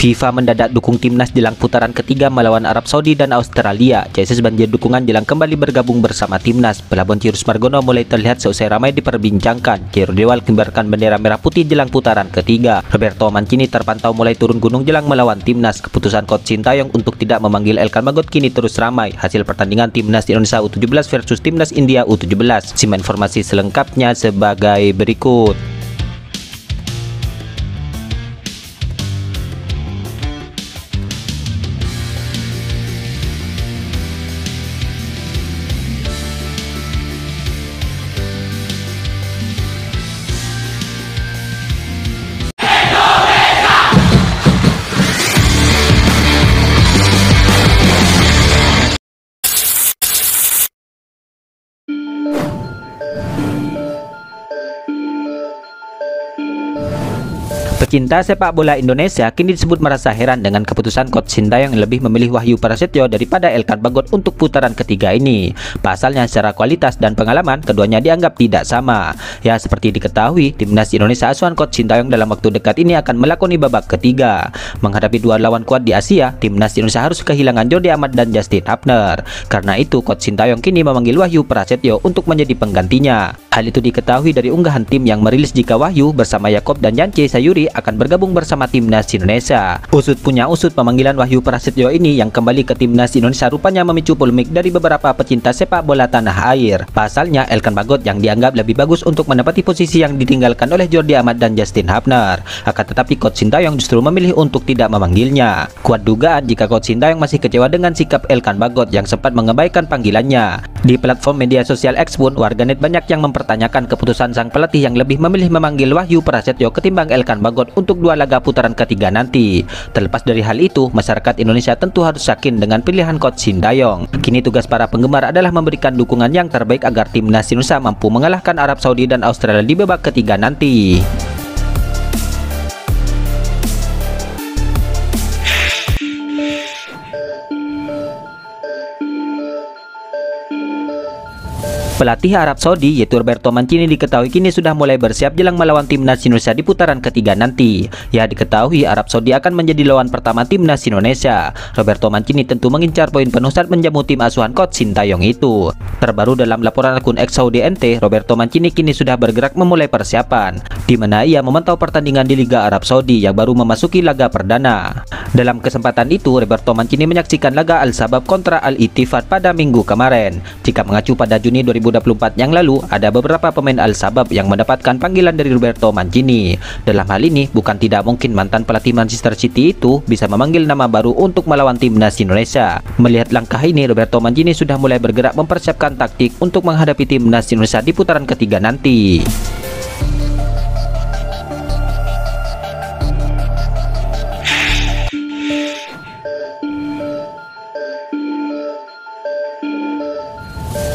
FIFA mendadak dukung timnas jelang putaran ketiga melawan Arab Saudi dan Australia. CSS banjir dukungan jelang kembali bergabung bersama timnas. Pelabuhan Cirus Margono mulai terlihat seusai ramai diperbincangkan. Khairul Dewal kibarkan bendera merah putih jelang putaran ketiga. Roberto Mancini terpantau mulai turun gunung jelang melawan timnas. Keputusan coach Sintayong untuk tidak memanggil Elkan Bagot kini terus ramai. Hasil pertandingan timnas Indonesia U17 versus timnas India U17. Simak informasi selengkapnya sebagai berikut. Pecinta sepak bola Indonesia kini disebut merasa heran dengan keputusan coach Sintayong yang lebih memilih Wahyu Prasetyo daripada Elkan Bagot untuk putaran ketiga ini. Pasalnya secara kualitas dan pengalaman keduanya dianggap tidak sama. Ya, seperti diketahui, timnas Indonesia asuhan coach Sintayong dalam waktu dekat ini akan melakoni babak ketiga. Menghadapi dua lawan kuat di Asia, timnas Indonesia harus kehilangan Jordi Amat dan Justin Hapner. Karena itu, coach Sintayong kini memanggil Wahyu Prasetyo untuk menjadi penggantinya. Hal itu diketahui dari unggahan tim yang merilis jika Wahyu bersama Yakob dan Yance Sayuri akan bergabung bersama timnas Indonesia. Usut punya usut, pemanggilan Wahyu Prasetyo ini yang kembali ke timnas Indonesia rupanya memicu polemik dari beberapa pecinta sepak bola tanah air. Pasalnya Elkan Bagot yang dianggap lebih bagus untuk menempati posisi yang ditinggalkan oleh Jordi Amat dan Justin Hapner. Akan tetapi coach Sintayong justru memilih untuk tidak memanggilnya. Kuat dugaan jika coach Sintayong masih kecewa dengan sikap Elkan Bagot yang sempat mengabaikan panggilannya. Di platform media sosial X pun warganet banyak yang mempertanyakan keputusan sang pelatih yang lebih memilih memanggil Wahyu Prasetyo ketimbang Elkan Bagot untuk dua laga putaran ketiga nanti. Terlepas dari hal itu, masyarakat Indonesia tentu harus yakin dengan pilihan coach Sintayong. Kini tugas para penggemar adalah memberikan dukungan yang terbaik agar timnas Indonesia mampu mengalahkan Arab Saudi dan Australia di babak ketiga nanti. Pelatih Arab Saudi yaitu Roberto Mancini diketahui kini sudah mulai bersiap jelang melawan timnas Indonesia di putaran ketiga nanti. Ya, diketahui Arab Saudi akan menjadi lawan pertama timnas Indonesia. Roberto Mancini tentu mengincar poin penuh saat menjamu tim asuhan coach Sintayong itu. Terbaru dalam laporan akun X Saudi NT, Roberto Mancini kini sudah bergerak memulai persiapan, di mana ia memantau pertandingan di Liga Arab Saudi yang baru memasuki laga perdana. Dalam kesempatan itu, Roberto Mancini menyaksikan laga Al-Sabab kontra Al-Ittifaq pada minggu kemarin. Jika mengacu pada Juni 2024 yang lalu, ada beberapa pemain Al-Sabab yang mendapatkan panggilan dari Roberto Mancini. Dalam hal ini, bukan tidak mungkin mantan pelatih Manchester City itu bisa memanggil nama baru untuk melawan timnas Indonesia. Melihat langkah ini, Roberto Mancini sudah mulai bergerak mempersiapkan taktik untuk menghadapi timnas Indonesia di putaran ketiga nanti.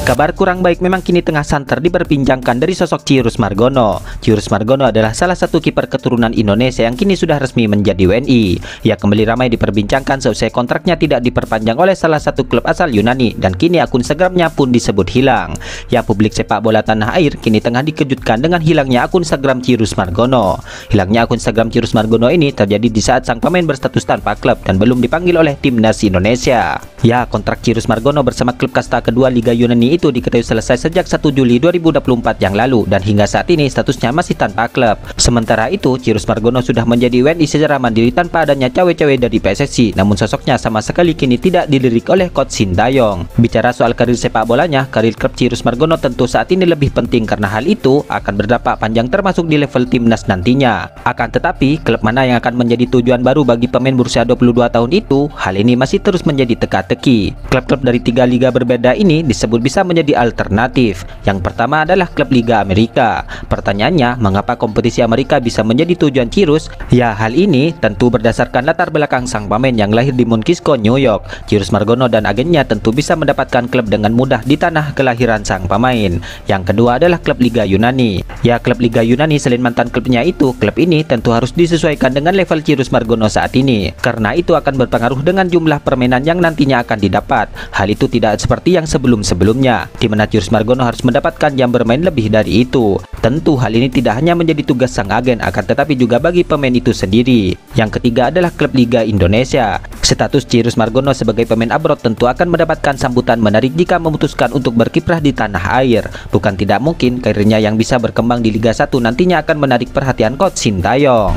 Kabar kurang baik memang kini tengah santer diperbincangkan dari sosok Cirus Margono. Cirus Margono adalah salah satu kiper keturunan Indonesia yang kini sudah resmi menjadi WNI. Ia kembali ramai diperbincangkan seusai kontraknya tidak diperpanjang oleh salah satu klub asal Yunani dan kini akun Instagramnya pun disebut hilang. Ya, publik sepak bola tanah air kini tengah dikejutkan dengan hilangnya akun Instagram Cirus Margono. Hilangnya akun Instagram Cirus Margono ini terjadi di saat sang pemain berstatus tanpa klub dan belum dipanggil oleh timnas Indonesia. Ya, kontrak Cirus Margono bersama klub kasta kedua Liga Yunani itu diketahui selesai sejak 1 Juli 2024 yang lalu dan hingga saat ini statusnya masih tanpa klub. Sementara itu, Cirus Margono sudah menjadi WNI secara mandiri tanpa adanya cawe-cawe dari PSSI, namun sosoknya sama sekali kini tidak dilirik oleh coach Sintayong. Bicara soal karir sepak bolanya, karir klub Cirus Margono tentu saat ini lebih penting karena hal itu akan berdampak panjang termasuk di level timnas nantinya. Akan tetapi, klub mana yang akan menjadi tujuan baru bagi pemain berusia 22 tahun itu, hal ini masih terus menjadi teka-teki. Klub-klub dari 3 liga berbeda ini disebut bisa menjadi alternatif. Yang pertama adalah klub Liga Amerika. Pertanyaannya, mengapa kompetisi Amerika bisa menjadi tujuan Cirus? Ya, hal ini tentu berdasarkan latar belakang sang pemain yang lahir di Mount Kisco, New York. Cirus Margono dan agennya tentu bisa mendapatkan klub dengan mudah di tanah kelahiran sang pemain. Yang kedua adalah klub Liga Yunani. Ya, klub Liga Yunani selain mantan klubnya itu, klub ini tentu harus disesuaikan dengan level Cirus Margono saat ini. Karena itu akan berpengaruh dengan jumlah permainan yang nantinya akan didapat. Hal itu tidak seperti yang sebelum-sebelumnya. Dunia, di mana Cyrus Margono harus mendapatkan jam bermain lebih dari itu. Tentu hal ini tidak hanya menjadi tugas sang agen, akan tetapi juga bagi pemain itu sendiri. Yang ketiga adalah klub Liga Indonesia. Status Cyrus Margono sebagai pemain abroad tentu akan mendapatkan sambutan menarik jika memutuskan untuk berkiprah di tanah air. Bukan tidak mungkin karirnya yang bisa berkembang di Liga 1 nantinya akan menarik perhatian coach Sintayong.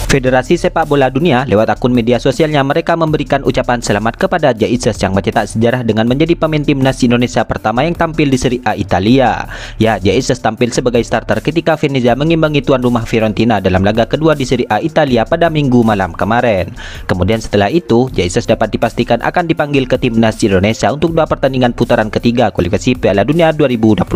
Federasi Sepak Bola Dunia lewat akun media sosialnya mereka memberikan ucapan selamat kepada Jesus yang mencetak sejarah dengan menjadi pemain timnas Indonesia pertama yang tampil di Serie A Italia. Ya, Jesus tampil sebagai starter ketika Venezia mengimbangi tuan rumah Fiorentina dalam laga kedua di Serie A Italia pada Minggu malam kemarin. Kemudian setelah itu, Jesus dapat dipastikan akan dipanggil ke timnas Indonesia untuk 2 pertandingan putaran ketiga kualifikasi Piala Dunia 2026,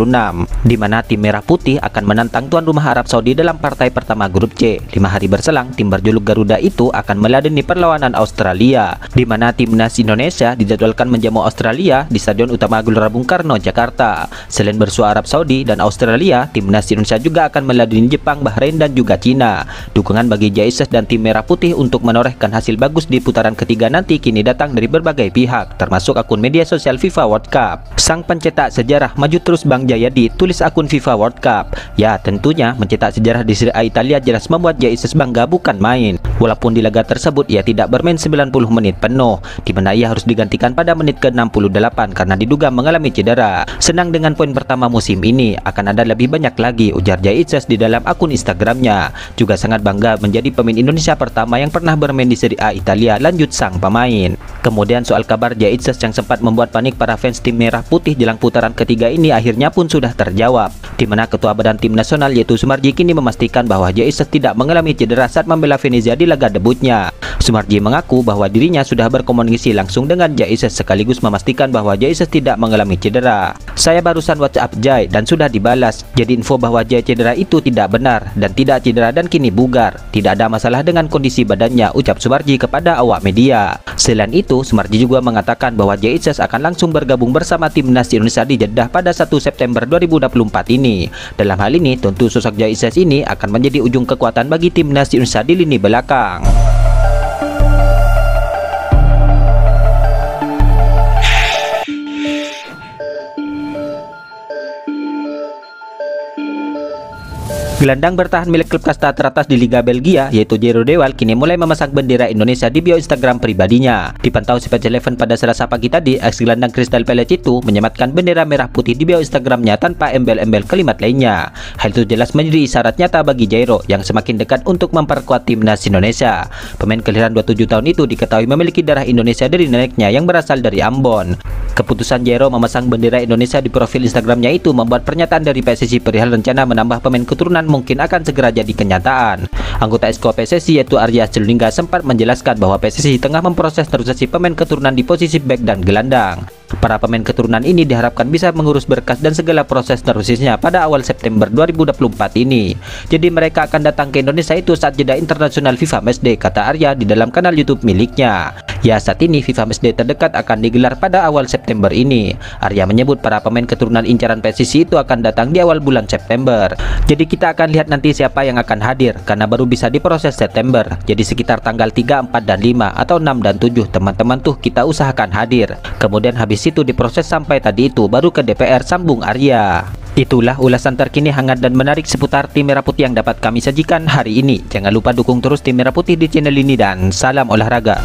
di mana tim Merah Putih akan menantang tuan rumah Arab Saudi dalam partai pertama grup C. 5 hari berselang, tim berjuluk Garuda itu akan meladeni perlawanan Australia, di mana timnas Indonesia dijadwalkan menjamu Australia di Stadion Utama Gelora Bung Karno, Jakarta. Selain bersua Arab Saudi dan Australia, timnas Indonesia juga akan meladeni Jepang, Bahrain, dan juga Cina. Dukungan bagi Jesus dan tim Merah Putih untuk menorehkan hasil bagus di putaran ketiga nanti kini datang dari berbagai pihak, termasuk akun media sosial FIFA World Cup. Sang pencetak sejarah maju terus Bang Jayadi, tulis akun FIFA World Cup. Ya, tentunya mencetak sejarah di Serie A Italia jelas membuat Jesus bangga bukan main. Walaupun di laga tersebut ia tidak bermain 90 menit penuh, di mana ia harus digantikan pada menit ke-68 karena diduga mengalami cedera. Senang dengan poin pertama musim ini, akan ada lebih banyak lagi, ujar Jesus di dalam akun Instagramnya. Juga sangat bangga menjadi pemain Indonesia pertama yang pernah bermain di Serie A Italia, lanjut sang pemain. Kemudian soal kabar Jesus yang sempat membuat panik para fans tim Merah Putih jelang putaran ketiga ini akhirnya pun sudah terjawab, di mana Ketua Badan Tim Nasional yaitu Sumarji kini memastikan bahwa Jesus tidak mengalami cedera saat membela Venezia di laga debutnya. Sumarji mengaku bahwa dirinya sudah berkomunikasi langsung dengan Jesus sekaligus memastikan bahwa Jesus tidak mengalami cedera. Saya barusan WhatsApp Jai dan sudah dibalas. Jadi info bahwa Jai cedera itu tidak benar dan tidak cedera dan kini bugar. Tidak ada masalah dengan kondisi badannya, ucap Sumarji kepada awak media. Selain itu, Sumarji juga mengatakan bahwa Jesus akan langsung bergabung bersama timnas Indonesia di Jeddah pada 1 September 2024 ini. Dalam hal ini, tentu sosok Jesus ini akan menjadi ujung kekuatan bagi timnas Indonesia di lini belakang. Gelandang bertahan milik klub kasta teratas di Liga Belgia yaitu Jairo Dewal kini mulai memasang bendera Indonesia di bio Instagram pribadinya. Dipantau Sport 11 pada Selasa pagi tadi, ex-gelandang Crystal Palace itu menyematkan bendera merah putih di bio Instagramnya tanpa embel-embel kalimat lainnya. Hal itu jelas menjadi isyarat nyata bagi Jairo yang semakin dekat untuk memperkuat timnas Indonesia. Pemain kelahiran 27 tahun itu diketahui memiliki darah Indonesia dari neneknya yang berasal dari Ambon. Keputusan Jairo memasang bendera Indonesia di profil Instagramnya itu membuat pernyataan dari PSSI perihal rencana menambah pemain keturunan mungkin akan segera jadi kenyataan. Anggota Exco PSSI yaitu Arya Celulingga sempat menjelaskan bahwa PSSI tengah memproses naturalisasi pemain keturunan di posisi bek dan gelandang. Para pemain keturunan ini diharapkan bisa mengurus berkas dan segala proses naturalisasinya pada awal September 2024 ini. Jadi mereka akan datang ke Indonesia itu saat jeda internasional FIFA Matchday, kata Arya di dalam kanal YouTube miliknya. Ya, saat ini FIFA Matchday terdekat akan digelar pada awal September ini. Arya menyebut para pemain keturunan incaran PSSI itu akan datang di awal bulan September. Jadi kita akan lihat nanti siapa yang akan hadir karena baru bisa diproses September. Jadi sekitar tanggal 3, 4, dan 5 atau 6 dan 7 teman-teman tuh kita usahakan hadir. Kemudian habis itu diproses sampai tadi itu baru ke DPR, sambung Arya. Itulah ulasan terkini hangat dan menarik seputar tim Merah Putih yang dapat kami sajikan hari ini. Jangan lupa dukung terus tim Merah Putih di channel ini dan salam olahraga.